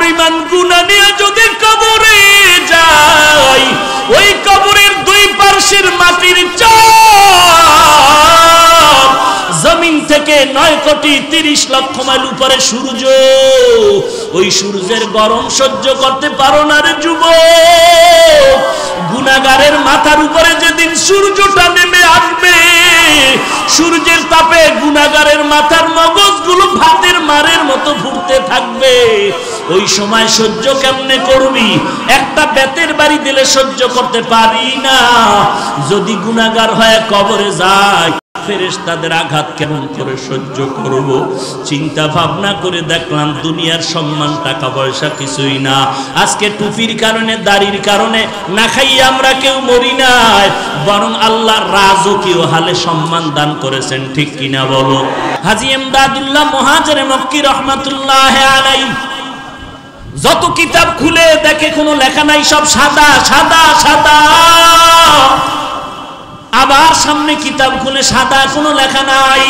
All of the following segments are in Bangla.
পরিমাণ গুনাহ নিয়ে যদি কবরে যাই, ওই কবরের দুই পার্শ্বের মাটির চাপ জমিন থেকে 9,30,00,000 মাইল উপরে সূর্য, ওই সূর্যের গরম সহ্য করতে পারো না রে যুবক। গুনাহগারের মাথার উপরে যেদিন সূর্যটা নেমে আসবে, সূর্যের তাপে গুনাহগারের মাথার মগজগুলো ভাতের মারের মতো ফুটতে থাকবে। ওই সময় সহ্য কেমনে করবি? একটা বেতের বাড়ি দিলে সহ্য করতে পারি না। যদি গুনাহগার হয়ে কবরে যায়, ফেরেশতাদের আঘাত কেমন করে সহ্য করব? চিন্তা ভাবনা করে দেখলাম দুনিয়ার সম্মান টাকা পয়সা কিছুই না। আজকে টুপির কারণে, দাড়ির কারণে না খাইয়ে আমরা কেউ মরি নাই, বরং আল্লাহ রাজকীয় হালে সম্মান দান করেছেন, ঠিক কিনা বলো? হাজী ইমদাদুল্লাহ মুহাজির মক্কি রহমাতুল্লাহি আলাইহি যত কিতাব খুলে দেখে কোনো লেখা নাই, সব সাদা সাদা সাদা। আবার সামনে কিতাব খুলে সাদা, কোনো লেখা নাই।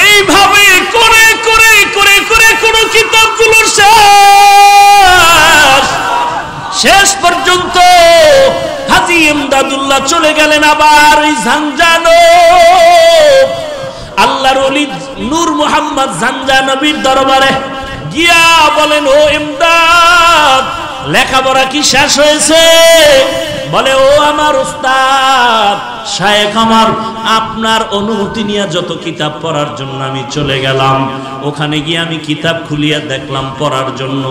এইভাবে করে করে করে করে কোন কিতাবগুলো শেষ পর্যন্ত হাজী ইমদাদুল্লাহ চলে গেলেন আবার এই ঝাঞ্ঝানো আল্লাহর ওলি নূর মুহাম্মদ ঝাঞ্ঝানবীর দরবারে গিয়া বলেন, ও ইমদাদ, লেখাপড়া কি শেষ হয়েছে? বলে, ও আমার উস্তাদ শায়েখ আমার, আপনার অনুমতি নিয়ে যত কিতাব পড়ার জন্য আমি চলে গেলাম, ওখানে গিয়ে আমি কিতাব খুলিয়া দেখলাম পড়ার জন্য।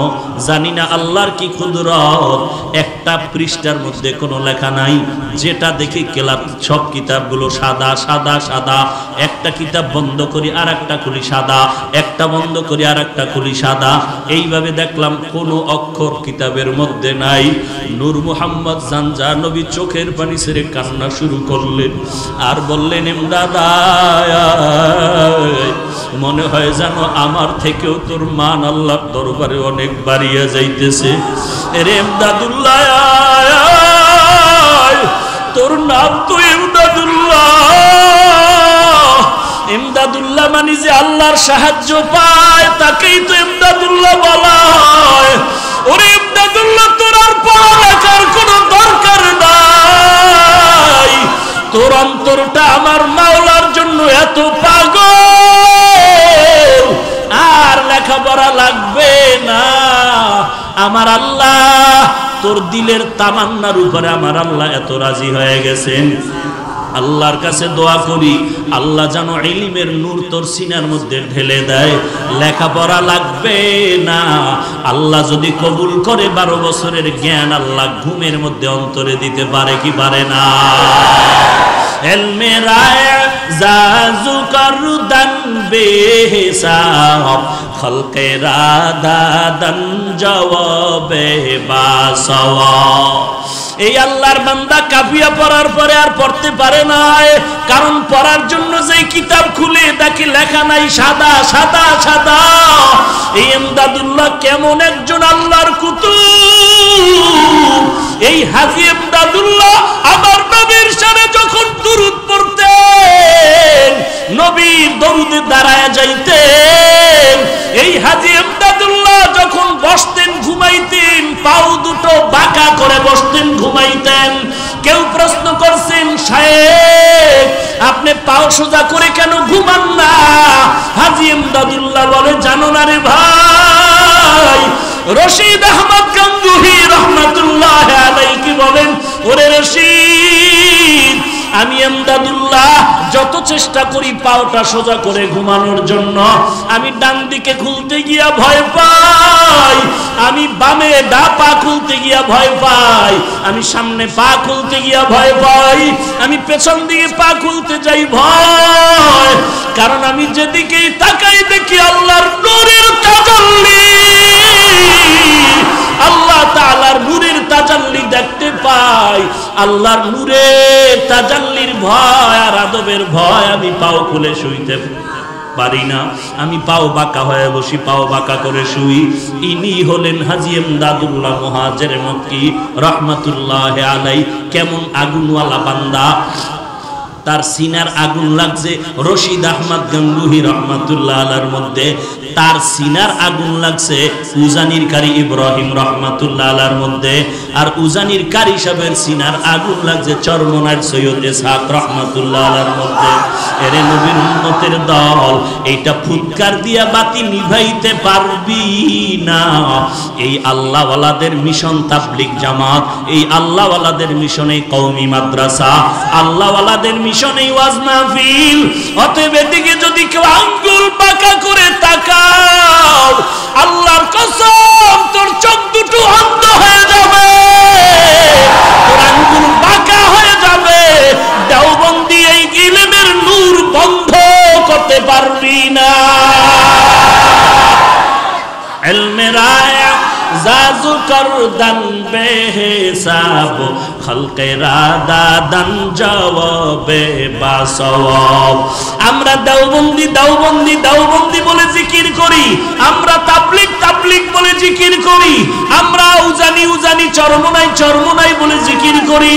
জানি না আল্লাহর কি কুদরত, একটা পৃষ্ঠার মধ্যে কোনো লেখা নাই। যেটা দেখি কেলাপ সব কিতাবগুলো সাদা সাদা সাদা। একটা কিতাব বন্ধ করি আর একটা খুলি সাদা, একটা বন্ধ করি আর একটা খুলি সাদা। এইভাবে দেখলাম কোনো অক্ষর কিতাবের মধ্যে নাই। নূর মুহাম্মদ ঝাঞ্ঝানবী চোখের পানি ছেড়ে কান্না শুরু করলেন আর বললেন, ইমদাদ, মনে হয় জানো আমার থেকেও তোর মান আল্লাহর দরবারে অনেক বাড়িয়া যাইতেছে। রে ইমদাদুল্লাহ, তোর নাম তো ইমদাদুল্লাহ। ইমদাদুল্লাহ মানে যে আল্লাহর সাহায্য পায় তাকেই তো ইমদাদুল্লাহ বলা হয়। ওরে ইমদাদুল্লাহ, তোর আর পড়ালেখার কোনো দরকার নাই। তোর অন্তরটা আমার মাওলার জন্য এত পাগল, আর লেখাপড়া লাগবে না। আমার আল্লাহ তোর দিলের তামান্নার উপরে আমার আল্লাহ এত রাজি হয়ে গেছেন। আল্লাহর কাছে দোয়া করি, আল্লাহ যেন ইলমের নূর তোর সিনার মধ্যে ঢেলে দেয়। লেখাপড়া লাগবে না। আল্লাহ যদি কবুল করে 12 বছরের জ্ঞান আল্লাহ ঘুমের মধ্যে অন্তরে দিতে পারে কি পারে না? ইলমে রায় জাজু করদান বেহিসাব, খলকে রাদাদান জওয়াবে বাসওয়াব। এই আল্লাহর বান্দা কাফিয়া পড়ার পরে আর পড়তে পারে না, কারণ পড়ার জন্য যে কিতাব খুলে দেখি লেখা নাই সাদা সাদা সাদা। এই ইমদাদুল্লাহ কেমন একজন আল্লাহর কুতুব! এই হাজী ইমদাদুল্লাহ আমার নবীর শানে যখন দুরূদ পড়তেন, নবীর দরুদে দাঁড়ায় যাইতেন। এই হাজী ইমদাদুল্লাহ যখন বসতেন ঘুমাইতেন, পাও দুটো বাঁকা করে বসতেন ঘুমাইতেন। কেউ প্রশ্ন করছেন, শায়েখ আপনি পাও সোজা করে কেন ঘুমান না? হাজী ইমদাদুল্লাহ বলে, জানো না রে ভাই, রশিদ আহমদ গঙ্গুহি রহমাতুল্লাহি আলাইহি কি বলেন, ওরে রশিদ, আমি ইমদাদুল্লাহ যত চেষ্টা করি পাওটা সোজা করে ঘুমানোর জন্য, আমি ডান দিকে খুলতে গিয়া ভয় পাই, আমি বামে ডা পা খুলতে গিয়া ভয় পাই, আমি সামনে পা খুলতে গিয়া ভয় পাই, আমি পেছন দিকে পা খুলতে যাই ভয়। কারণ আমি যেদিকেই তাকাই দেখি আল্লাহর নূরের তাজাল্লি, আল্লাহ তাআলার নূরের তাজাল্লি দেখতে পাই। আল্লাহর নূরের তাজাল্লির ভয় আর আদবের ভয় আমি পাও খুলে শুইতে পারি না। আমি পাও বাঁকা হয়ে বসি, পাও বাঁকা করে শুই। ইনি হলেন হাজী ইমদাদুল্লাহ মুহাজির মক্কি রহমাতুল্লাহি আলাইহি। কেমন আগুনওয়ালা বান্দা! তার সিনার আগুন লাগছে রশিদ আহমদ গঙ্গুহি রহমাতুল্লাহ আলাইহির মধ্যে। তার সিনার আগুন লাগছে উজানির কারি ইব্রাহিম রাহমাতুল্লাহ আলাইহির মধ্যে, আর উজানির কারি সাহেবের সিনার আগুন লাগছে চরমনার সৈয়দ ইসহাক রাহমাতুল্লাহ আলাইহির মধ্যে। এরে নবীর উম্মতের দল, এইটা ফুৎকার দিয়া বাতি নিভাইতে পারবি না। এই আল্লাহওয়ালাদের মিশন তাবলীগ জামাত, এই আল্লাহওয়ালাদের মিশন এই কওমি মাদ্রাসা, আল্লাহওয়ালাদের মিশন এই ওয়াজ মাহফিল। অতএব এদিকে যদি কেউ আঙ্গুল বাঁকা করে তাকাও, আল্লাহর কসম তোর চোখ দুটো অন্ধ হয়ে যাবে, তোর আঙ্গুল বাঁকা হয়ে যাবে। দেওবন্দি এই ইলমের নূর বন্ধ করতে পারবি না। ইলমের আয়া জাজু করদান বেহিসাব, খলকেরা দাদান জবাবে বাসওয়াব। আমরা দেওবন্দি দেওবন্দি দেওবন্দি বলে জিকির করি, আমরা তাবলীগ তাবলীগ বলে জিকির করি, আমরা উজানি উজানি চরমনাই চরমনাই বলে জিকির করি।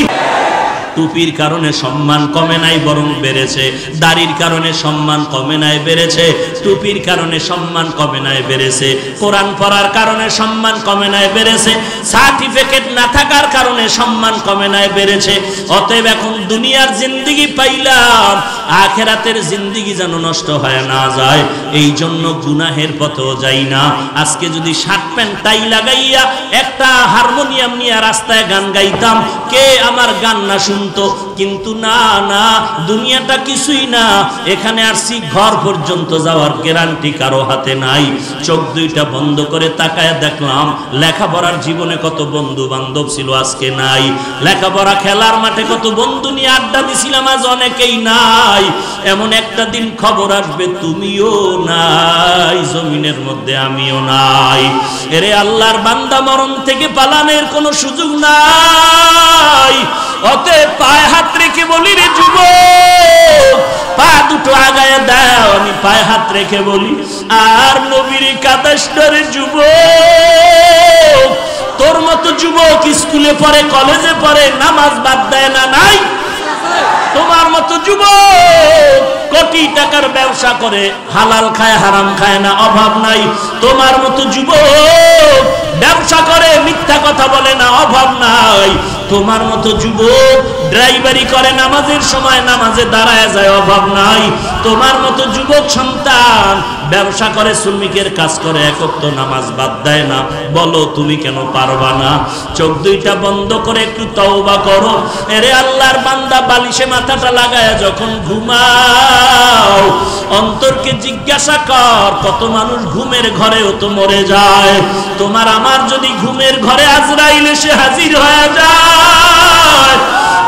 টুপির কারণে সম্মান কমে নাই, বরং বেড়েছে। দাড়ির কারণে সম্মান কমে নাই, বেড়েছে। টুপির কারণে সম্মান কমে নাই, বেড়েছে। কোরআন পড়ার কারণে সম্মান কমে নাই, বেড়েছে। সার্টিফিকেট না থাকার কারণে সম্মান কমে নাই, বেড়েছে। অতএব এখন দুনিয়ার জিন্দেগি পাইলাম, আখিরাতের জিন্দেগি যেন নষ্ট হয়ে না যায়, এই জন্য গুনাহের পথেও যাই না। আজকে যদি শার্ট প্যান্ট টাই লাগাইয়া একটা হারমোনিয়াম নিয়ে রাস্তায় গান গাইতাম, কে আমার গান না শুনতো? কিন্তু না না, দুনিয়াটা কিছুই না। এখানে আসছি, ঘর পর্যন্ত যাওয়ার গ্যারান্টি কারো হাতে নাই। চোখ দুইটা বন্ধ করে তাকায় দেখলাম লেখাপড়ার জীবনে কত বন্ধু বান্ধব ছিল, আজকে নাই। লেখাপড়া খেলার মাঠে কত বন্ধু নিয়ে আড্ডা দিছিলাম, আজ অনেকেই নাই। এমন একটা দিন খবর আসবে তুমিও নাই, জমিনের মধ্যে আমিও নাই। এরে আল্লাহর বান্দা, মরণ থেকে পালানোর কোনো সুযোগ নাই। অতএব পায়ে হাত রেখে বলি, রে যুবক, পা দুটো আগায় দাও। আমি পায়ে হাত রেখে বলি, আর নবীর কাদাসরে যুবক, তোর মতো যুবক স্কুলে পড়ে, কলেজে পড়ে, নামাজ বাদ দেয় না? নাই। তোমার মতো যুবক কোটি টাকার ব্যবসা করে, হালাল খায় হারাম খায় না, অভাব নাই। তোমার মতো যুবক ব্যবসা করে, মিথ্যা কথা বলে না, অভাব নাই। তোমার মতো যুবক ড্রাইভারি করে, নামাজের সময় নামাজে দাঁড়ায় যায়, অভাব নাই। তোমার মতো যুবক সন্তান ব্যবসা করে, শ্রমিকের কাজ করে, এক ওয়াক্ত নামাজ বাদ দেয় না। বলো তুমি কেন পারবা না? চোখ দুইটা বন্ধ করে একটু তওবা করো। এরে আল্লাহর বান্দা, বালিশে মাথাটা লাগায় যখন ঘুমাও, অন্তরকে জিজ্ঞাসা কর, কত মানুষ ঘুমের ঘরেও তো মরে যায়। তোমার আমার যদি ঘুমের ঘরে আজরাইল এসে হাজির হয়ে যায়,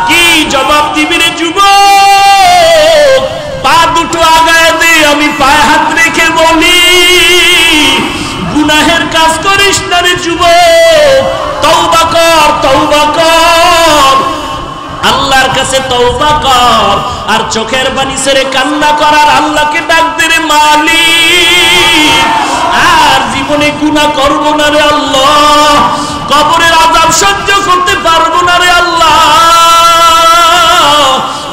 কি জবাব দিবি রে যুবক? পা দুটো আগায় দে। আমি পায়ে হাত রেখে বলি, গুনাহের কাজ করিস না রে যুবক, তওবা কর, তওবা কর, আল্লাহর কাছে তওবা কর। আর চোখের পানি ছেড়ে কান্না করার আল্লাহকে ডাক দে, রে মালিক, আর জীবনে গুনাহ করব না রে আল্লাহ, কবরের আযাব সহ্য করতে পারবো না রে আল্লাহ,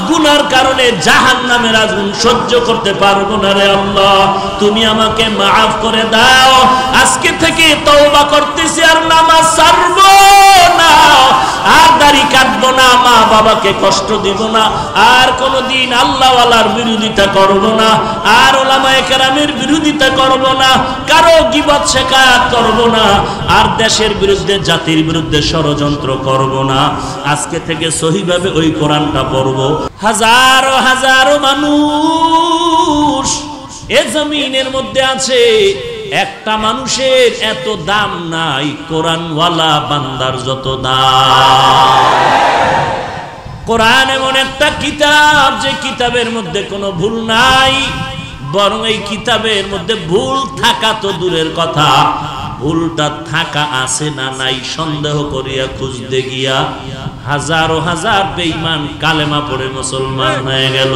গুনার কারণে জাহান্নামের আগুন সহ্য করতে পারবো না রে আল্লাহ, তুমি আমাকে মাফ করে দাও। আজকে থেকে তওবা করতেছি, আর নামাজ ছাড়বো না, আর দাড়ি কাটবো না, মা বাবাকে কষ্ট দিব না, আর কোনোদিন আল্লাহওয়ালার বিরোধিতা করব না, আর ওলামায়ে কেরামের বিরোধিতা করব না, কারো গীবত শিকায়ত করব না, আর দেশের বিরুদ্ধে জাতির বিরুদ্ধে ষড়যন্ত্র করব না। আজকে থেকে সহিভাবে ওই কোরআনটা পড়ব। হাজারো হাজারো মানুষ এ জমিনের মধ্যে আছে, একটা মানুষের এত দাম নাই কোরআনওয়ালা বান্দার যত দাম। কোরআন এমন একটা কিতাব, যে কিতাবের মধ্যে কোনো ভুল নাই, বরং এই কিতাবের মধ্যে ভুল থাকা তো দূরের কথা, ভুলটা থাকা আছে না নাই সন্দেহ করিয়া খুঁজতে গিয়া হাজারো হাজার বেঈমান কালেমা পড়ে মুসলমান হয়ে গেল।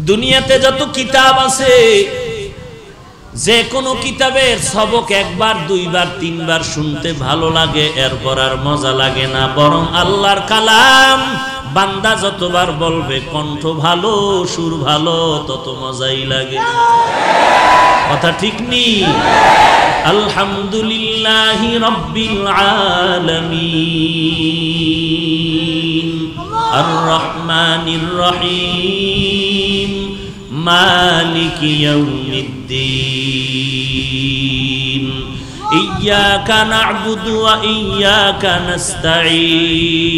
দুনিয়াতে যত কিতাব আছে, যে কোনো কিতাবের সবক একবার দুইবার তিনবার শুনতে ভালো লাগে, এরপর আর মজা লাগে না, বরং আল্লাহর কালাম বান্দা যতবার বলবে কণ্ঠ ভালো সুর ভালো তত মজাই লাগে। কথা ঠিক নি? আলহামদুলিল্লাহি রাব্বিল আলামিন আর রহমানির রহিম মালিকি ইয়াউমিদ্দিন ইয়্যাকা না'বুদু ওয়া ইয়্যাকা নাস্তাঈন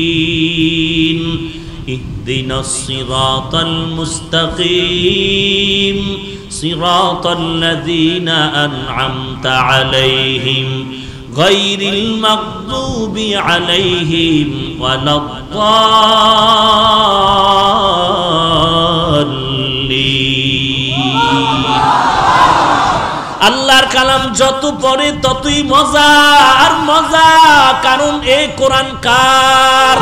ইহদিনাস সিরাতাল মুস্তাকিম সিরাতাল লাযীনা আন'আমতা আলাইহিম গায়রিল মাগদুবি আলাইহিম ওয়ালাদ-দাল্লিন। আল্লাহর কালাম যত পড়ে ততই মজা আর মজা, কারণ এই কোরআন কার?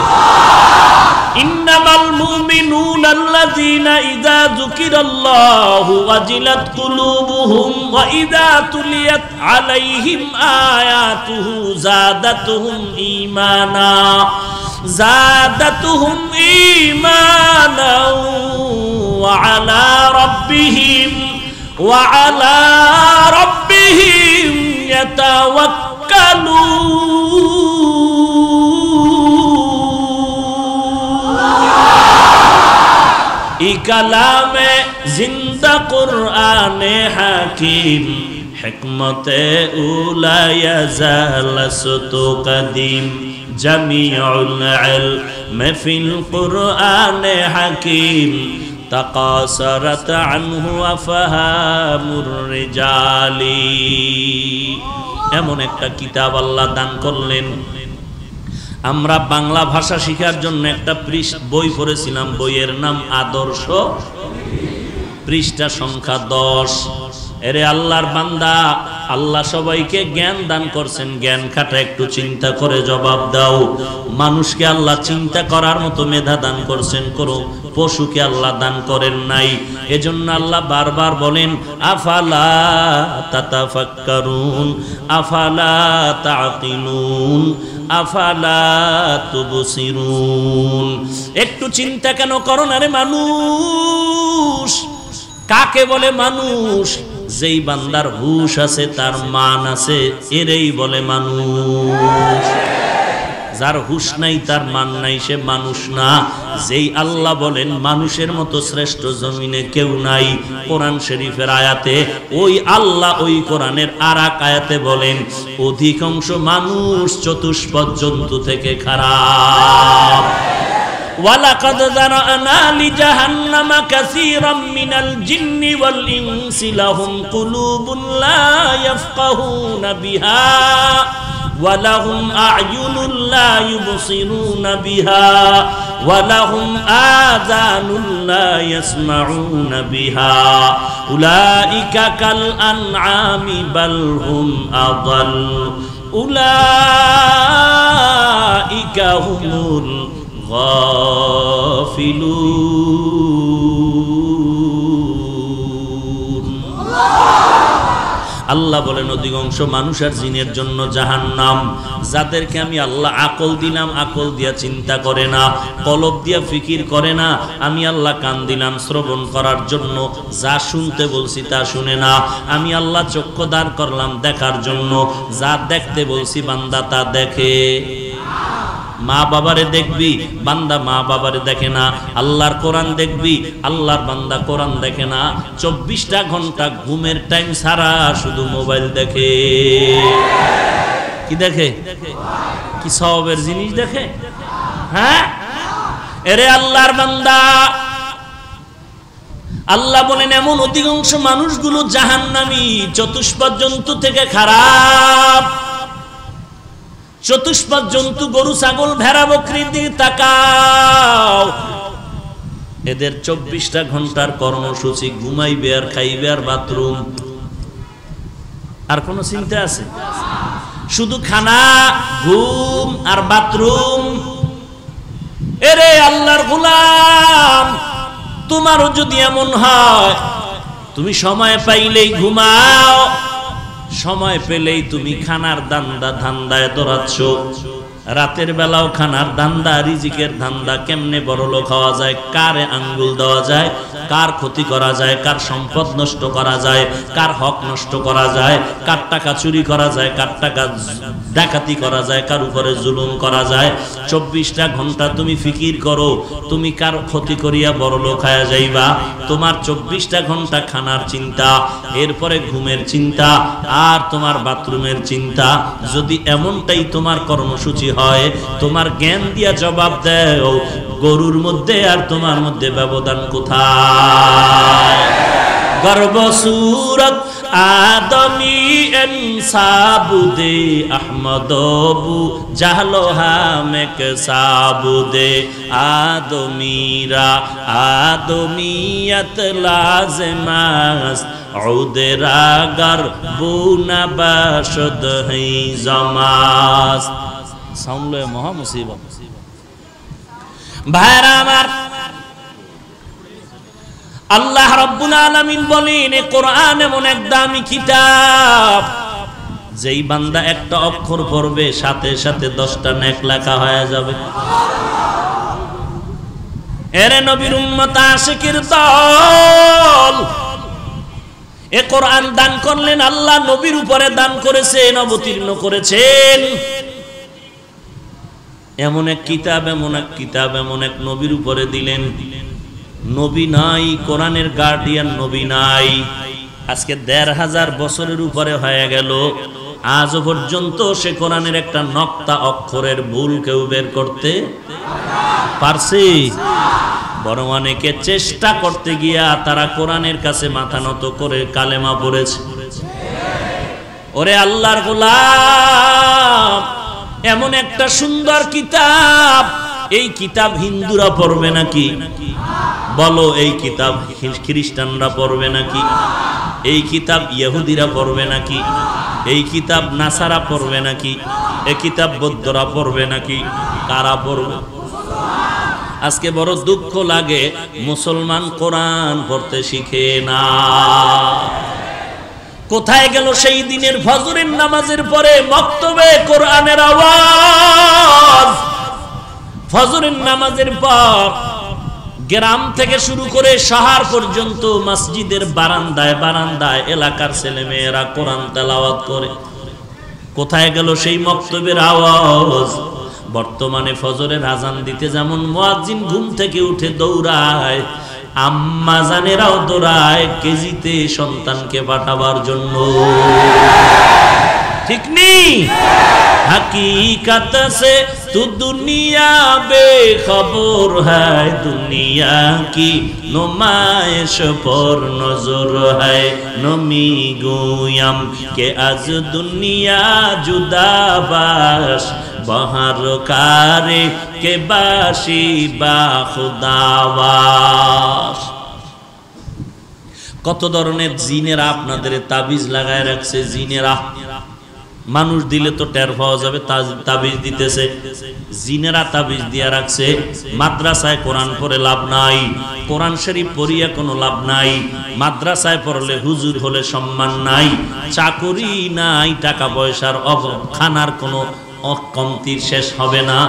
ইন্নামাল মুমিনুনা আল্লাযীনা ইযা যুকিরাল্লাহু ওয়াজিলাত কুলুবুহুম ওয়া ইযা তুলিয়াত আলাইহিম আয়াতুহু যাদাতুহুম ঈমানা ওয়া আলা রাব্বিহিম ইয়াতাওয়াক্কালুন। ই কালামে জিন্দা কুরআনে হাকিম হিকমতে উলা ইয়াজালাসতু কাদিম জামিউল ইলম ফিল কুরআনে হাকিম তাকাসারাত আনহু আফহামুর রিজালি। এমন একটা কিতাব আল্লাহ দান করলেন। আমরা বাংলা ভাষা শেখার জন্য একটা বই পড়েছিলাম, বইয়ের নাম আদর্শ, পৃষ্ঠা সংখ্যা 10। এরে আল্লাহর বান্দা, আল্লাহ সবাইকে জ্ঞান দান করছেন, জ্ঞান খাটা একটু চিন্তা করে জবাব দাও। মানুষকে আল্লাহ চিন্তা করার মতো মেধা দান করছেন, করো। পশুকে আল্লাহ দান করেন নাই। এজন্য আল্লাহ বারবার বলেন আফালা তাতাফাক্কারুন আফালা তাকিলুন আফালা তুবসিরুন। একটু চিন্তা কেন করো না রে মানুষ? কাকে বলে মানুষ? যেই বান্দার হুশ আছে, তার মান আছে, এরেই বলে মানুষ। যার হুশ নাই, তার মান নাই, সে মানুষ না। যেই আল্লাহ বলেন মানুষের মতো শ্রেষ্ঠ জমিনে কেউ নাই, কোরআন শরীফের আয়াতে ওই আল্লাহ ওই কোরআনের আরেক আয়াতে বলেন অধিকাংশ মানুষ চতুষ্পদ জন্তু থেকে খারাপ। ওয়ালাকাদ যারানা লিজাহান্নামা কাসীরাম মিনাল জিন্নি ওয়াল ইনসি লাহুম কুলুবুন লা ইয়াফকাহুনা বিহা ওয়ালাহুম আ'য়ুনুন লা ইউবসিরুনা বিহা ওয়ালাহুম আযানুন লা ইয়াসমাউনা বিহা উলাইকা কাল আনআমি বাল হুম আযাল উলাইকা হুমুল গাফিলুন। আল্লাহ বলেন অধিকাংশ মানুষ আর জিনের জন্য জাহান্নাম। যাদেরকে আমি আল্লাহ আকল দিলাম, আকল দিয়া চিন্তা করে না, কলব দিয়া ফিকির করে না। আমি আল্লাহ কান দিলাম শ্রবণ করার জন্য, যা শুনতে বলছি তা শুনে না। আমি আল্লাহ চক্ষু দান করলাম দেখার জন্য, যা দেখতে বলছি বান্দা তা দেখে। মা বাবারে দেখবি, বান্দা মা বাবারে দেখে না। আল্লাহর কোরআন দেখবি, আল্লাহর বান্দা কোরআন দেখে না। 24টা ঘন্টা ঘুমের টাইম ছাড়া শুধু মোবাইল দেখে। কি দেখে? কি সওয়াবের জিনিস দেখে? হ্যাঁ, এরে আল্লাহর বান্দা, আল্লাহ বলেন এমন অধিকাংশ মানুষগুলো জাহান্নামী, চতুষ্পদ জন্তু থেকে খারাপ। চতুষ্পদ জন্তু গরু ছাগল ভেড়া বকরির দিকে তাকাও, এদের 24টা ঘন্টার কর্মসূচি ঘুমাইবে আর খাইবে আর বাথরুম। আর কোন চিন্তা আছে? শুধু খানা, ঘুম আর বাথরুম। এরে আল্লাহর গোলাম, তোমারও যদি এমন হয়, তুমি সময় পাইলেই ঘুমাও, সময় পেলেই তুমি খানার ধান্দায় দৌড়াচ্ছ, রাতের বেলাও খানার ধান্দা, রিজিকের ধান্দা, কেমনে বড়লোক হওয়া যায়, কারে আঙ্গুল দেওয়া যায়, কার ক্ষতি করা যায়, কার সম্পদ নষ্ট করা যায়, কার হক নষ্ট করা যায়, কার টাকা চুরি করা যায়, কার টাকা ডাকাতি করা যায়, কার উপরে জুলুম করা যায়। 24টা ঘন্টা তুমি ফিকির করো, তুমি কার ক্ষতি করিয়া বড়লোক হয়ে যাইবা। তোমার 24টা ঘন্টা খানার চিন্তা, এরপরে ঘুমের চিন্তা, আর তোমার বাথরুমের চিন্তা। যদি এমনটাই তোমার কর্মসূচি হয়, তোমার জ্ঞান দিয়া জবাব দেও, গরুর মধ্যে আর তোমার মধ্যে ব্যবধান কোথায়? গর্ব সুরত আদমি এনসাবুদে আহমদবু জাহলোহা মেক সাবুদে আদমিরা আদমিয়ত লাজমাস উদরা গরবুনা বাশদ হে জমাস। সাউন্ড লয় মহা মুসিবত। ভাইরা আমার, আল্লাহ রাব্বুল আলামিন বলেন, এই কোরআন এমন এক দামি কিতাব, যেই বান্দা একটা অক্ষর পড়বে সাথে সাথে 10টা নেক লেখা হয়ে যাবে। এরে নবীর উম্মত আশিকের দল, এ কোরআন দান করলেন আল্লাহ, নবীর উপরে দান করেছেন, অবতীর্ণ করেছেন। এমন এক কিতাব, এমন এক কিতাব, এমন এক নবীর উপরে দিলেন। নবী নাই, কোরআনের গার্ডিয়ান নবী নাই। আজকে 1500 বছরের উপরে হয়ে গেল, আজও পর্যন্ত সে কোরআনের একটা নক্তা অক্ষরের ভুল কেউ বের করতে পারছে? বরং অনেকে চেষ্টা করতে গিয়া তারা কোরআনের কাছে মাথা নত করে কালেমা পড়েছে। ওরে আল্লাহর গোলাম, এমন একটা সুন্দর কিতাব, এই কিতাব হিন্দুরা পড়বে নাকি? বলো, এই কিতাব খ্রিস্টানরা পড়বে নাকি? এই কিতাব ইহুদিরা পড়বে নাকি? এই কিতাব নাসারা পড়বে নাকি? এই কিতাব বৌদ্ধরা পড়বে নাকি? কারা পড়বে? আজকে বড় দুঃখ লাগে, মুসলমান কোরআন পড়তে শিখে না। কোথায় গেল সেই দিনের ফজরের নামাজের পরে মক্তবে কোরআনের আওয়াজ? ফজরের নামাজের পর গ্রাম থেকে শুরু করে শহর পর্যন্ত মসজিদের বারান্দায় বারান্দায় এলাকার ছেলেমেয়েরা কোরআন তেলাওয়াত করে। কোথায় গেল সেই মক্তবের আওয়াজ? বর্তমানে ফজরের আজান দিতে যেমন মুয়াজ্জিন ঘুম থেকে উঠে দৌড়ায়, আম্মা জানেরাও দৌড়ায় কেজিতে সন্তানকে পাঠাবার জন্য। ঠিক নেই? हकीकत से तू दुनिया बेखबर है, दुनिया की नुमाइश पर नजर है। नमी गोयम के आज दुनिया जुदा बाश, बहार कारे के बाशी बा खुदावास। কত ধরনের জিনেরা আপনাদের তাবিজ লাগায় রাখছে। জিনেরা মানুষ দিলে তো টের পাওয়া যাবে, তাবিজ দিতেছে। জিনেরা তাবিজ দিয়া রাখছে। মাদ্রাসায় কোরআন পড়ে লাভ নাই, কোরআন শরীফ পড়িয়া কোনো লাভ নাই। মাদ্রাসায় পড়লে হুজুর হলে সম্মান নাই, চাকরি নাই, টাকা পয়সার অভাব, খানার কোনো কমতির শেষ হবে না,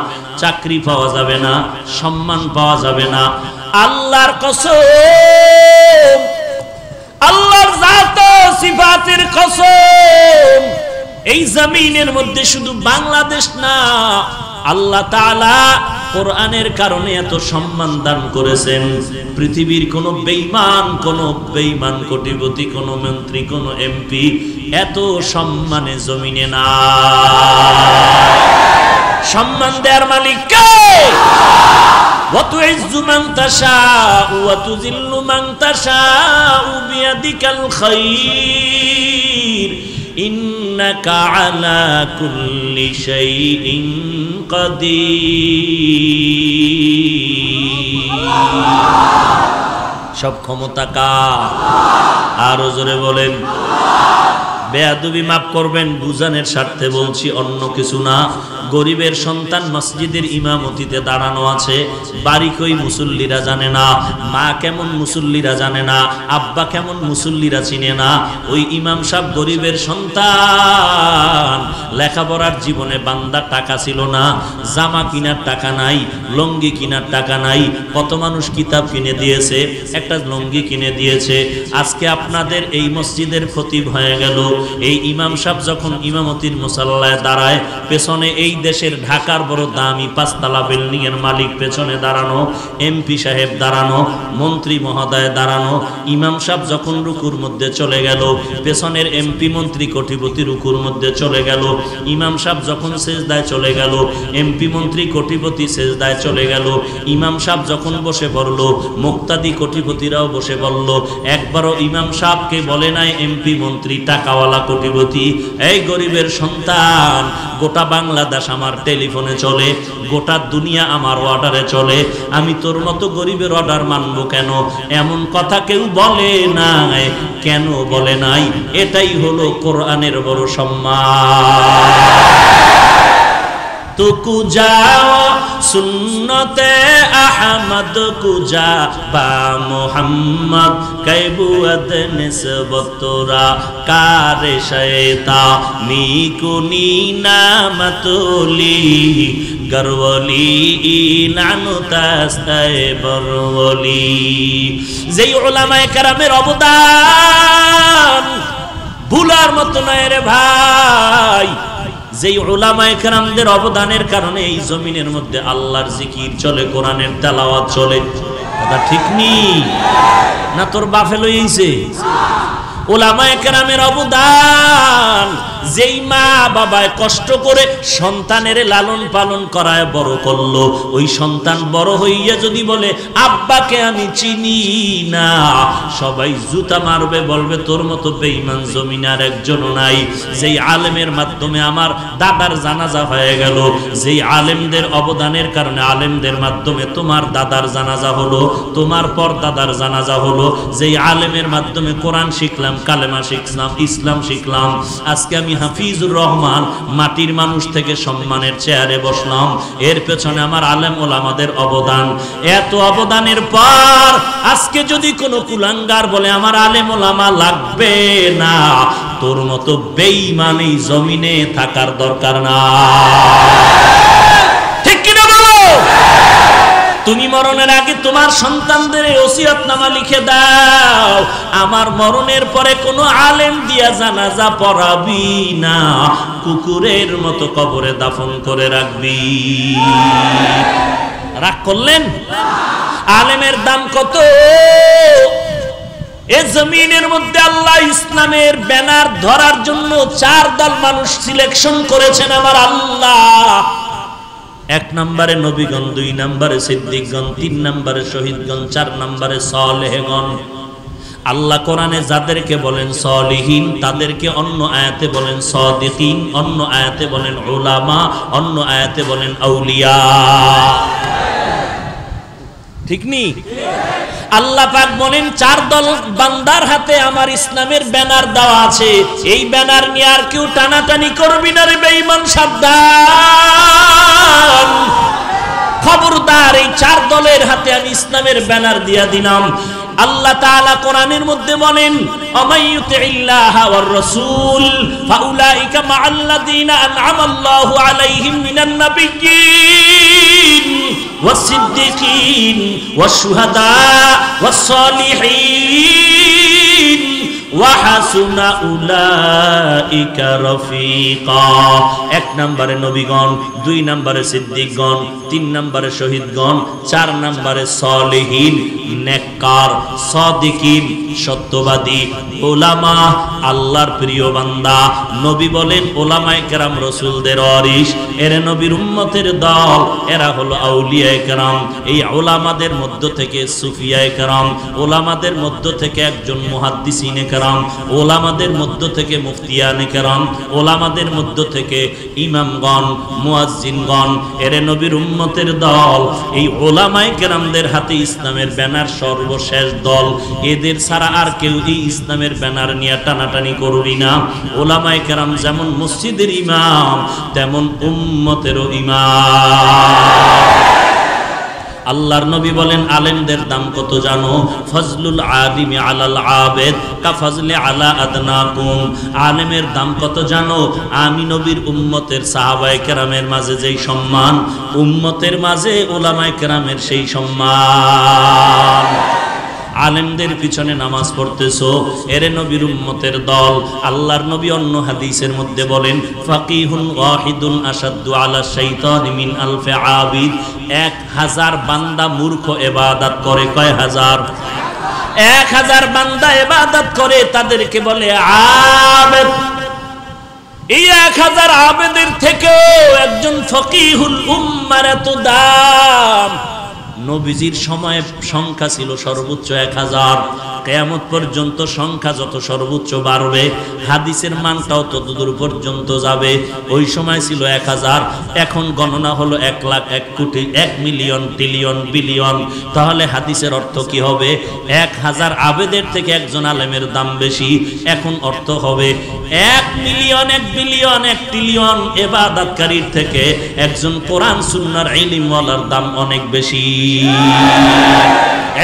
চাকরি পাওয়া যাবে না, সম্মান পাওয়া যাবে না। আল্লাহর কসম, আল্লাহর জাত ও সিফাতের কসম, এই জমিনের মধ্যে শুধু বাংলাদেশ না, আল্লাহ তাআলা কোরআনের কারণে এত সম্মান দান করেছেন। পৃথিবীর কোন বেঈমান কোটিপতি, কোন মন্ত্রী, কোন এমপি এত সম্মানে জমিনে না। সম্মান দেওয়ার মালিক কে? ওয়া তুইজ্জু মান তাশাউ ওয়া তুযিল্লু মান তাশাউ বিয়াদিকাল খায়র, ইন্নাকা আলা কুল্লি শাইইন কাদির। সব ক্ষমতা কার? আরো জোরে বলেন। বেয়াদবি মাফ করবেন, বুঝানোর স্বার্থে বলছি, অন্য কিছু না। গরিবের সন্তান মসজিদের ইমামতিতে দাঁড়ানো আছে, বাড়ি কই মুসল্লিরা জানে না, মা কেমন মুসল্লিরা জানে না, আব্বা কেমন মুসল্লিরা চিনে না। ওই ইমাম সাহেব গরিবের সন্তান, লেখাপড়ার জীবনে বান্দা টাকা ছিল না, জামা কিনার টাকা নাই, লঙ্গি কিনার টাকা নাই। কত মানুষ কিতাব কিনে দিয়েছে, একটা লঙ্গি কিনে দিয়েছে। আজকে আপনাদের এই মসজিদের খতিব হয়ে গেল, এই ইমাম সাহেব যখন ইমামতির মুসাল্লায় দাঁড়ায়, পেছনে এই দেশের ঢাকার বড় দামি 5 তলা বিল্ডিং এর মালিক পেছনে দাঁড়ানো, এমপি সাহেব দাঁড়ানো, মন্ত্রী মহোদয় দাঁড়ানো। ইমাম সাহেব যখন রুকুর মধ্যে চলে গেল, পেছনের এমপি মন্ত্রী কোটিপতি রুকুর মধ্যে চলে গেল। ইমাম সাহেব যখন সেজদায় চলে গেল, এমপি মন্ত্রী কোটিপতি সেজদায় চলে গেল। ইমাম সাহেব যখন বসে পড়ল, মুক্তাদি কোটিপতিরাও বসে পড়ল। একবারও ইমাম সাহেবকে বলে নাই এমপি মন্ত্রী টাকাওয়ালা কোটিপতি, এই গরিবের সন্তান, গোটা বাংলাদেশ আমার টেলিফোনে চলে, গোটা দুনিয়া আমার অর্ডারে চলে, আমি তোর মতো গরিবের অর্ডার মানবো কেন? এমন কথা কেউ বলে নাই। কেন বলে নাই? এটাই হলো কোরআনের বড় সম্মান। তো কুজা সুন্নতে আহমদ কুজা বা মোহাম্মদ কৈবুয়ত নিসবতরা কারে শয়তা মিকুনি নামতুলি গরওলি নানুতাস্তায় বরওলি। যেই উলামায়ে কেরামের অবদান ভুলার মতো নয় রে ভাই। যেই উলামায়ে কেরামদের অবদানের কারণে এই জমিনের মধ্যে আল্লাহর জিকির চলে, কোরআনের তেলাওয়াত চলে। কথা ঠিক নেই না? তোর বাপে লইছে উলামায়ে কেরামের অবদান। যেই মা বাবায় কষ্ট করে সন্তানের লালন পালন করায় বড় করলো, ওই সন্তান বড় হইয়া যদি বলে আব্বাকে আমি চিনি না, সবাই জুতা মারবে, বলবে তোর মতো বেঈমান জমিনে আর একজনও নাই। যেই আলেমের মাধ্যমে আমার দাদার জানাজা হয়ে গেল, যেই আলেমদের অবদানের কারণে আলেমদের মাধ্যমে তোমার দাদার জানাজা হলো, তোমার পর দাদার জানাজা হলো, যেই আলেমের মাধ্যমে কোরআন শিখলাম, কালেমা শিখলাম, ইসলাম শিখলাম, আজকে আমি হাফিজুর রহমান মাটির মানুষ থেকে সম্মানের চেয়ারে বসলাম। এর পেছনে আমার আলেম ওলামাদের অবদান। এত অবদানের পর আজকে যদি কোনো কুলাঙ্গার বলে আমার আলেম ওলামা লাগবে না, তোর মতো বেঈমান এই জমিনে থাকার দরকার না। ঠিক কিনা বলো? তুমি মরণের আগে তোমার সন্তানদের ওসিয়তনামা লিখে দাও, আমার মরণের পরে কোনো আলেম দিয়া জানাজা পড়াবি না, কুকুরের মতো কবরে দাফন করে রাখবি। রাগ করলেন? আলেমের দাম কত? এ জমিনের মধ্যে আল্লাহ ইসলামের ব্যানার ধরার জন্য 4 দল মানুষ সিলেকশন করেছেন আমার আল্লাহ। 1 নম্বরে নবীগণ, 2 নম্বরে সিদ্দিকগণ, 3 নম্বরে শহীদগণ, 4 নম্বরে সালেহগণ। আল্লাহ কোরআনে যাদেরকে বলেন সালিহিন, তাদেরকে অন্য আয়াতে বলেন সাদিকিন, অন্য আয়াতে বলেন উলামা, অন্য আয়াতে বলেন আউলিয়া। ঠিক নি? আল্লাহ পাক বলেন 4 দল বান্দার হাতে আমার ইসলামের ব্যানার দেওয়া আছে, এই ব্যানার নিয়ে আর কেউ টানাটানি করবি না রে বেঈমান, সাবধান। খবরদার, এই 4 দলের হাতে আমি ইসলামের ব্যানার দিয়া দিলাম। আল্লাহ তাআলা কোরআনের মধ্যে বলেন আমাইয়ুতিল্লাহা ওয়ার রাসূল ফাউলাইকা মাআল্লাযীনা আন'আমাল্লাহু আলাইহিম মিনান নাবিয়্যিন ওয়াস-সিদ্দীকিন ওয়াশ-শুহাদা ওয়াস-সালিহিন ওয়া হাসুনা উলাইকা রাফিকা। 1 নম্বরে নবীগণ, 2 নম্বরে সিদ্দিকগণ, 3 নম্বরে শহীদগণ, 4 নম্বরে সালেহিন, নেককার, সাদিকিন, সত্যবাদী, উলামা, আল্লাহর প্রিয় বান্দা। নবী বলেন উলামায়ে কেরাম রাসূলদের ওয়ারিস, এরা নবীর উম্মতের দল, এরা হলো আউলিয়ায়ে কেরাম। এই উলামাদের মধ্য থেকে সুফিয়ায়ে কেরাম, উলামাদের মধ্য থেকে একজন মুহাদ্দিসিনে কেরাম, কেরাম, ওলামাদের মধ্য থেকে মুফতিয়ানে কেরাম, ওলামাদের মধ্য থেকে ইমামগণ, মুয়াজ্জিনগণ, এরে নবীর উম্মতের দল। এই ওলামায়ে কেরামদের হাতে ইসলামের ব্যানার সর্বশেষ দল। এদের ছাড়া আর কেউ এই ইসলামের ব্যানার নিয়ে টানাটানি করবি না। ওলামায়ে কেরাম যেমন মসজিদের ইমাম, তেমন উম্মতেরও ইমাম। আল্লাহর নবী বলেন, আলেমদের দাম কত জানো? ফজলুল আলিমি আলাল আবেদ কা ফজলে আলা আদনাকুম। আলেমের দাম কত জানো? আমি নবীর উম্মতের সাহাবায়ে কেরামের মাঝে যেই সম্মান, উম্মতের মাঝে ওলামায়ে কেরামের সেই সম্মান। আলেমদের পিছনে নামাজ পড়তেছো, এরে নবীর উম্মতের দল। আল্লাহর নবী অন্য হাদিসের মধ্যে বলেন, ফাকিহুন ওয়াহিদুন আশাদ্দু আলা শাইতানি মিন আলফি আবিদ। 1000 বান্দা মূর্খ ইবাদত করে। কয় হাজার? 1000 বান্দা ইবাদত করে, তাদেরকে বলে আবেদ। এই 1000 আবেদের থেকেও একজন ফকিহুল উম্মার এত দাম। নবীজির সময়ে সংখ্যা ছিল সর্বোচ্চ 1000। কিয়ামত পর্যন্ত সংখ্যা যত সর্বোচ্চ বাড়বে, হাদিসের মানটাও ততদূর পর্যন্ত যাবে। ওই সময় ছিল 1000, এখন গণনা হলো 1 লাখ, 1 কোটি, 1 মিলিয়ন, ট্রিলিয়ন, বিলিয়ন। তাহলে হাদিসের অর্থ কি হবে? 1000 আবেদের থেকে একজন আলেমের দাম বেশি। এখন অর্থ হবে 1 মিলিয়ন, 1 বিলিয়ন, 1 ট্রিলিয়ন ইবাদতকারীর থেকে একজন কোরআন সুন্নাহর ইলমওয়ালার দাম অনেক বেশি।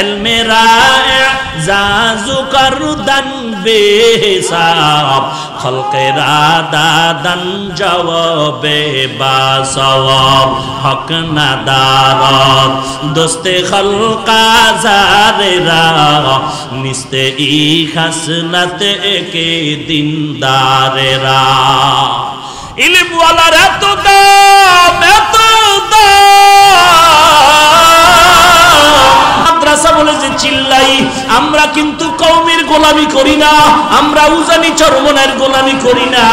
ইলমে রায়ে জাজু করদান বেহিসাব, খলকেরা দাদান জবাবে বাসওয়াব, হক নাদারত দোস্তে খলকা জারেরা, নিস্তে ই খাসলাত একে দিনদারেরা। ইলমওয়ালার এত দাম, এত মাদ্রাসা বলে যে চিল্লাই, আমরা কিন্তু কওমের গোলামি করি না, আমরা উজানি চরমনের গোলামি করি না,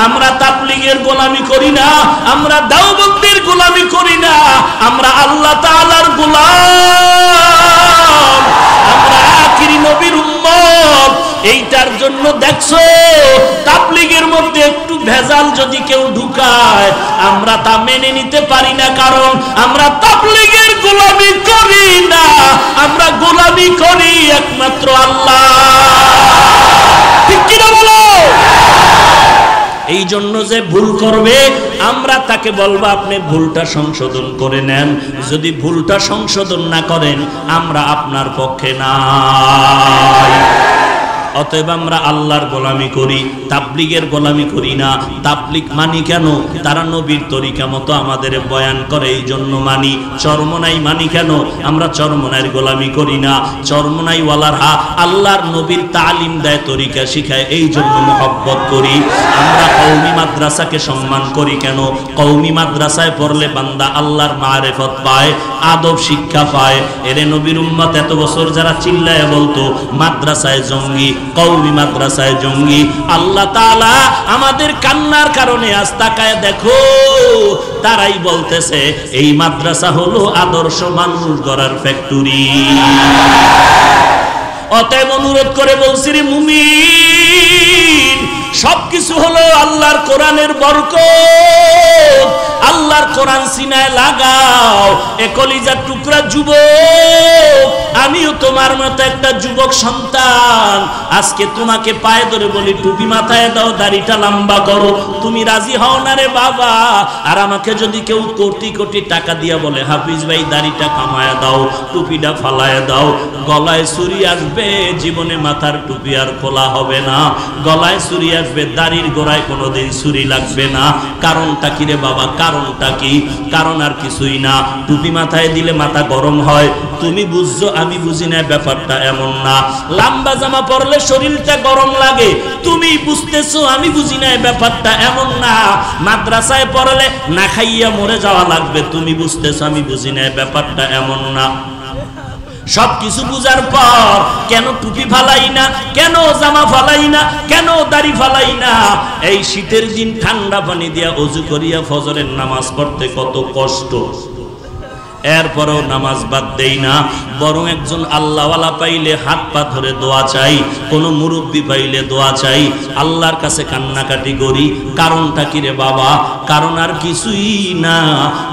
আমরা তাবলীগের গোলামি করি না, আমরা দাওবন্দের গোলামি করি না, আমরা আল্লাহ তাআলার গোলাম, আমরা আখিরি নবীর উম্মত। এইটার জন্য দেখছো তাবলীগের মধ্যে একটু ভেজাল যদি কেউ ঢুকায়, আমরা তা মেনে নিতে পারি না, কারণ আমরা তাবলীগের গোলামি করি না, আমরা গোলামি করি একমাত্র আল্লাহ। ঠিক কি না বলো? এই জন্য যে ভুল করবে, আমরা তাকে বলবো আপনি ভুলটা সংশোধন করে নেন। যদি ভুলটা সংশোধন না করেন, আমরা আপনার পক্ষে নাই। অতএব আমরা আল্লাহর গোলামি করি, তাবলীগের গোলামি করি না। তাবলীগ মানি কেন? তারা নবীর তরিকা মতো আমাদের বয়ান করে, এই জন্য মানি। চরমনাই মানি কেন? আমরা চরমনাইয়ের গোলামি করি না। চরমনাই ওয়ালারা আল্লাহর নবীর তালিম দেয়, তরিকা শিখায়, এই জন্য মহব্বত করি। আমরা কওমি মাদ্রাসাকে সম্মান করি কেন? কওমি মাদ্রাসায় পড়লে বান্দা আল্লাহর মারিফত পায়, আদব শিক্ষা পায়। এরে নবীর উম্মত এত বছর যারা চিল্লায় বলতো মাদ্রাসায় জঙ্গি, কওমি মাদ্রাসায় জঙ্গি, আল্লাহ তাআলা আমাদের কান্নার কারণে আজ তাকায় দেখো, তারাই বলতেছে এই মাদ্রাসা হলো আদর্শ মানুষ গড়ার ফ্যাক্টরি। অতএব অনুরোধ করে বলছি রে মুমিন, সবকিছু হলো আল্লাহর কোরআনের বরকত। আল্লাহর কোরআন সিনায় লাগাও। এ কলিজার টুকরা যুবক, আমিও তোমার মতো একটা যুবক সন্তান। আজকে তোমাকে পায়ে ধরে বলি, টুপি মাথায় দাও, দাড়িটা লম্বা করো। তুমি রাজি হও না রে বাবা। আর আমাকে যদি কেউ কোটি কোটি টাকা দিয়া বলে, হাফিজ ভাই দাড়িটা কামায়া দাও, টুপিটা ফালায় দাও, গলায় ছুরি আসবে, জীবনে মাথার টুপি আর খোলা হবে না। গলায় ছুরি আসবে, দাড়ির গোড়ায় কোনোদিন ছুরি লাগবে না। কারণটা কি রে বাবা? কারণটা কি? কারণ আর কিছুই না। টুপি মাথায় দিলে মাথা গরম হয়, তুমি বুঝছো, আমি বুঝি না, ব্যাপারটা এমন না। লম্বা জামা পরলে শরীরটা গরম লাগে, তুমি বুঝতেছো, আমি বুঝি না, ব্যাপারটা এমন না। মাদ্রাসায় পড়লে না খাইয়া মরে যাওয়া লাগবে, তুমি বুঝতেছো, আমি বুঝি না, ব্যাপারটা এমন না। সবকিছু বুঝার পর কেন টুপি ফালাই না, কেন জামা ফালাই না, কেন দাড়ি ফালাই না? এই শীতের দিন ঠান্ডা পানি দিয়া ওযু করিয়া ফজরের নামাজ পড়তে কত কষ্ট। এরপরেও নামাজ বাদ দেই না, বরং একজন আল্লাহওয়ালা পাইলে হাত পা ধরে দোয়া চাই, কোনো মুরব্বী পাইলে দোয়া চাই, আল্লাহর কাছে কান্নাকাটি করি। কারণটা কি রে বাবা? কারণ আর কিছুই না,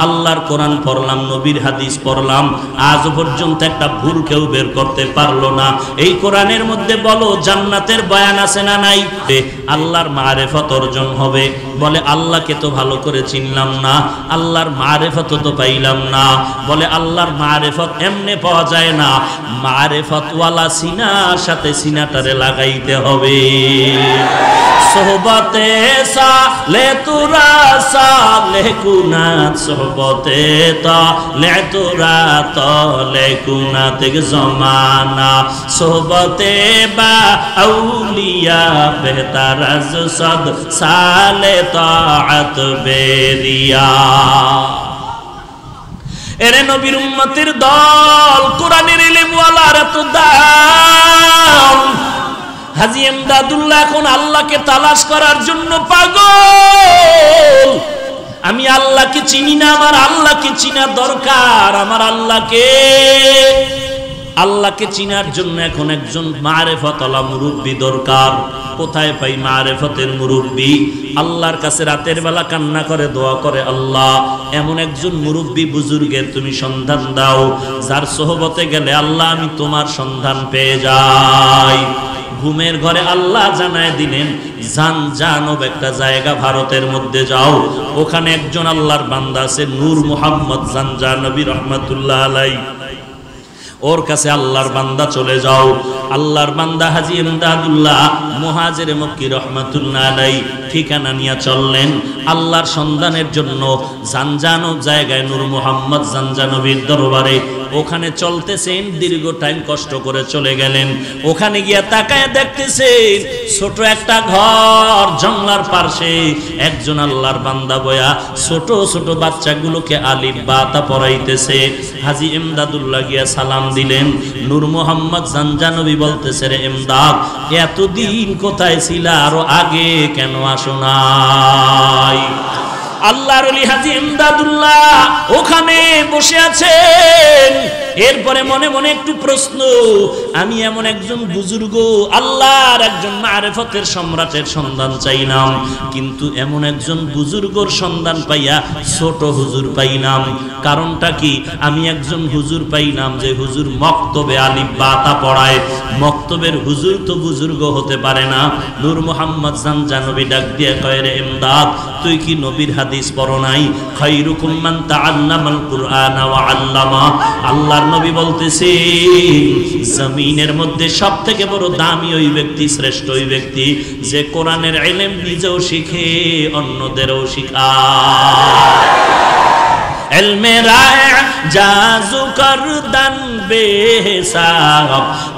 আল্লাহর কোরআন পড়লাম, নবীর হাদিস পড়লাম, আজ পর্যন্ত একটা ভুল কেউ বের করতে পারলো না। এই কোরআনের মধ্যে বলো জান্নাতের বয়ান আছে না নাই? আল্লাহর মারেফত অর্জন হবে। বলে আল্লাহকে তো ভালো করে চিনলাম না, আল্লাহর মারেফত তো পাইলাম না। বলে আল্লাহর মারেফত এমনে পাওয়া যায় না, মারেফতওয়ালা সিনার সাথে সিনাটারে লাগাইতে হবে। সোহবতে সালে তুরা সালে কুনাত, সোহবতে তালে তুরা তালে কুনাত জমানা, সোহবতে বা আউলিয়া বেহতার আজ সদ সালে তাআত বেরিয়া। এরে নবীর উম্মতের দল, কোরআনের ইলমওয়ালার এত দাম। হাজী এমদাদুল্লাহ এখন আল্লাহকে তালাশ করার জন্য পাগল। আমি আল্লাহকে চিনি না, আমার আল্লাহকে চিনা দরকার। আমার আল্লাহকে চিনার জন্য এখন একজন মারেফতওয়ালা মুরব্বী দরকার। কোথায় পাই মারেফতের মুরব্বী? আল্লাহর কাছে রাতের বেলা কান্না করে দোয়া করে, আল্লাহ এমন একজন মুরব্বী বুজুর্গের তুমি সন্ধান দাও, যার সোহবতে গেলে আল্লাহ আমি তোমার সন্ধান পেয়ে যাই। ঘুমের ঘরে আল্লাহ জানায় দিলেন, জানজানব একটা জায়গা ভারতের মধ্যে যাও, ওখানে একজন আল্লাহর বান্দা আছে নূর মুহাম্মদ জানজানবী রহমাতুল্লাহ আলাইহি, ওর কাছে আল্লাহর বান্দা চলে যাও। আল্লাহর বান্দা হাজী এমদাদুল্লাহ মুহাজিরে মক্কি রহমাতুল্লাহ আলাইহি ঠিকানা নিয়ে চললেন আল্লাহর সন্ধানের জন্য জানজানব জায়গায় নূর মুহাম্মদ জানজানবীর দরবারে। ওখানে চলতেছেন, দীর্ঘ টাইম কষ্ট করে চলে গেলেন। ওখানে গিয়া তাকায় দেখতেছেন ছোট একটা ঘর, জঙ্গলার পাশে একজন আল্লাহর বান্দা বয়া ছোট ছোট বাচ্চাগুলোকে আলিফ বা তা পড়াইতেছে। হাজী এমদাদুল্লাহ গিয়া সালাম দিলেন। নূর মুহাম্মদ জানজানবী বলতেছে, রে এমদাদ, এতদিন কোথায় ছিলা? আরো আগে কেন আসো নাই? আল্লাহর ওলি হাজী এমদাদুল্লাহ ওখানে বসে আছেন। এরপরে মনে মনে একটু প্রশ্ন, আমি এমন একজন বুজুর্গ আল্লাহর একজন মারেফতের সম্রাটের সন্ধান চাইলাম, কিন্তু এমন একজন বুজুর্গর সন্ধান পাইয়া ছোট হুজুর পাইলাম। কারণটা কি? আমি একজন হুজুর পাইলাম যে হুজুর মক্তবে আলিফ বা তা পড়ায়। মক্তবের হুজুর তো বুজুর্গ হতে পারে না। নূর মুহাম্মদ জানজানবী ডাক দিয়ে কয়, রে এমদাদ, তুই কি নবীর হাদিস পড়ো নাই? খায়রুকুম মান তাআল্লামাল কুরআনা ওয়া আল্লামা। আল্লাহর নবী বলতেছেন, জমিনের মধ্যে সবথেকে বড় দামি ওই ব্যক্তি, শ্রেষ্ঠ ওই ব্যক্তি যে কোরআনের ইলম নিজেও শিখে অন্যদেরও শিখায়। ইলমে রায় জাজু করদান বেহিসাব,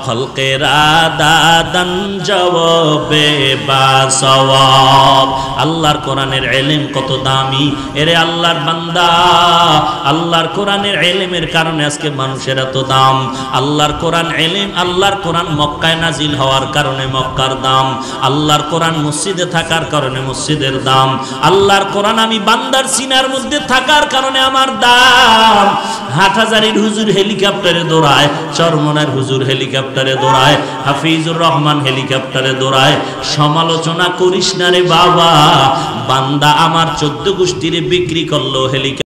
খলকেরা দাদান জবাবে বাসওয়াব। আল্লাহর কোরআনের ইলম কত দামি! এরে আল্লাহর বান্দা, আল্লাহর কোরআনের ইলমের কারণে আজকে মানুষের এত দাম। আল্লাহর কোরআন ইলম, আল্লাহর কোরআন মক্কায় নাজিল হওয়ার কারণে মক্কার দাম, আল্লাহর কোরআন মসজিদে থাকার কারণে মসজিদের দাম, আল্লাহর কোরআন আমি বান্দার সিনার মধ্যে থাকার কারণে আমার দাম। হাটহাজারীর হুজুর হেলিকপ্টারে দৌড়ায়, চরমনার হুজুর হেলিকপ্টারে দৌড়ায়, হাফিজুর রহমান হেলিকপ্টারে দৌড়ায়। সমালোচনা করিস না রে বাবা, বান্দা আমার 14 গোষ্ঠীরে বিক্রি করলো হেলিকপ্টার।